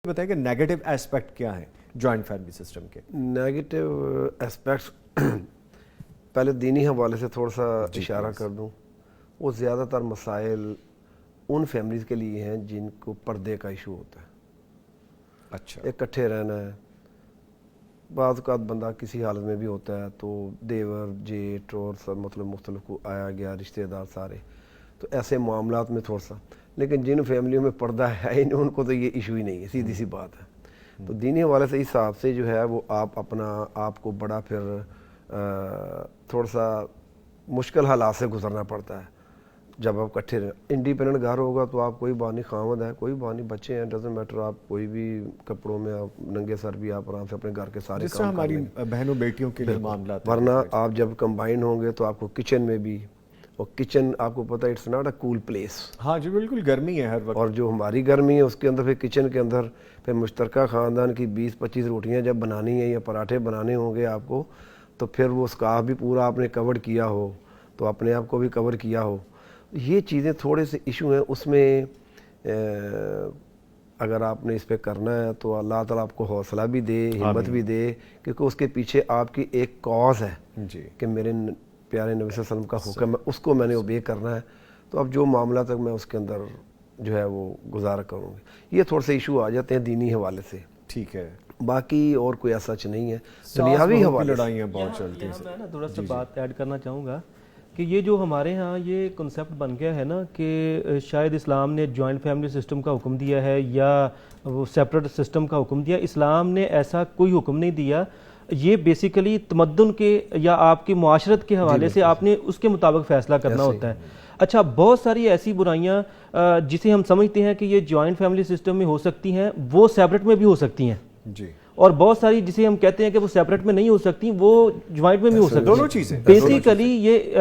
بتائیں کہ negative aspect کیا ہیں جوائنٹ فیملی سسٹم کے؟ نیگیٹو اسپیکٹس پہلے دینی حوالے سے تھوڑا سا اشارہ کر دوں. وہ زیادہ تر مسائل ان فیملیز کے لیے ہیں جن کو پردے کا ایشو ہوتا ہے. اچھا, اکٹھے رہنا ہے. بعض اوقات بندہ کسی حالت میں بھی ہوتا ہے تو دیور جیٹ اور سب مختلف کو آیا گیا رشتہ دار سارے, تو ایسے معاملات میں تھوڑا سا. لیکن جن فیملیوں میں پردہ ہے ہی نہیں ان کو تو یہ ایشو ہی نہیں ہے, سیدھی سی بات ہے. تو دینی حوالے سے اس حساب سے جو ہے وہ اپنا آپ کو بڑا پھر تھوڑا سا مشکل حالات سے گزرنا پڑتا ہے جب آپ اکٹھے رہیں. انڈیپینڈنٹ گھر ہوگا تو آپ کوئی بانی خامد ہے, کوئی بانی بچے ہیں, ڈزنٹ میٹر, آپ کوئی بھی کپڑوں میں آپ ننگے سر بھی آپ آرام سے اپنے گھر کے سارے کام ہماری بہنوں بیٹیوں کے لیے معاملات. ورنہ آپ جب کمبائن ہوں گے تو آپ کو کچن میں بھی, اور کچن آپ کو پتہ ہے it's not a cool place. ہاں جی بالکل, گرمی ہے ہر وقت. اور جو ہماری گرمی ہے اس کے اندر پھر کچن کے اندر پھر مشترکہ خاندان کی 20-25 روٹیاں جب بنانی ہیں یا پراٹھے بنانے ہوں گے آپ کو, تو پھر وہ اسکارف بھی پورا آپ نے کور کیا ہو تو اپنے آپ کو بھی کور کیا ہو. یہ چیزیں تھوڑے سے ایشو ہیں اس میں. اگر آپ نے اس پہ کرنا ہے تو اللہ تعالیٰ آپ کو حوصلہ بھی دے, ہمت بھی دے, کیونکہ اس کے پیچھے آپ کی ایک کاز ہے جی کہ میرے پیارے نبی صلی اللہ علیہ وسلم کا حکم ہے, اس کو میں نے اوبے کرنا ہے. تو اب جو معاملہ تک میں اس کے اندر جو ہے وہ گزارا کروں گی. یہ تھوڑے سے ایشو آ جاتے ہیں دینی حوالے سے. ٹھیک ہے, باقی اور کوئی ایسا سچ نہیں ہے. دنیاوی حوالے لڑائیاں بہت چلتی ہیں. میں نا تھوڑا سا بات ایڈ کرنا چاہوں گا کہ یہ جو ہمارے ہاں یہ کنسیپٹ بن گیا ہے نا کہ شاید اسلام نے جوائنٹ فیملی سسٹم کا حکم دیا ہے یا وہ سیپریٹ سسٹم کا حکم دیا. اسلام نے ایسا کوئی حکم نہیں دیا. یہ بیسیکلی تمدن کے یا آپ کی معاشرت کے حوالے سے آپ نے اس کے مطابق فیصلہ کرنا ہوتا ہے. اچھا, بہت ساری ایسی برائیاں جسے ہم سمجھتے ہیں کہ یہ جوائنٹ فیملی سسٹم میں ہو سکتی ہیں وہ سیپریٹ میں بھی ہو سکتی ہیں جی, اور بہت ساری جسے ہم کہتے ہیں کہ وہ سیپریٹ میں نہیں ہو سکتی وہ جوائنٹ میں بھی ہو سکتی ہیں. دونوں چیزیں بیسیکلی یہ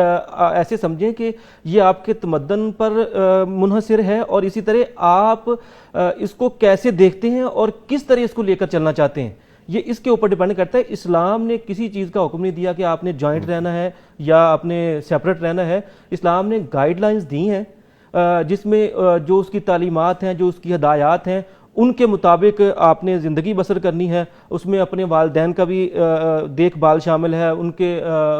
ایسے سمجھیں کہ یہ آپ کے تمدن پر منحصر ہے اور اسی طرح آپ اس کو کیسے دیکھتے ہیں اور کس طرح اس کو لے کر چلنا چاہتے ہیں یہ اس کے اوپر ڈیپینڈ کرتا ہے. اسلام نے کسی چیز کا حکم نہیں دیا کہ آپ نے جوائنٹ رہنا ہے یا آپ نے سیپریٹ رہنا ہے. اسلام نے گائیڈ لائنز دی ہیں جس میں جو اس کی تعلیمات ہیں, جو اس کی ہدایات ہیں, ان کے مطابق آپ نے زندگی بسر کرنی ہے. اس میں اپنے والدین کا بھی دیکھ بھال شامل ہے, ان کے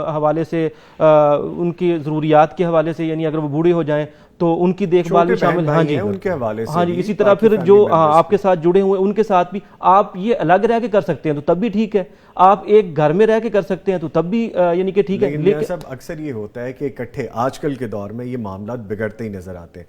حوالے سے, ان کی ضروریات کے حوالے سے, یعنی اگر وہ بوڑھے ہو جائیں تو ان کی دیکھ بھال بھی شامل. ہاں جی, ان کے حوالے سے. ہاں جی, اسی طرح پھر جو آپ کے ساتھ جڑے ہوئے ان کے ساتھ بھی آپ یہ الگ رہ کے کر سکتے ہیں تو تب بھی ٹھیک ہے. آپ ایک گھر میں رہ کے کر سکتے ہیں تو تب بھی یعنی کہ ٹھیک ہے. لیکن سب اکثر یہ ہوتا ہے کہ اکٹھے آج کل کے دور میں یہ معاملات بگڑتے ہی نظر آتے ہیں.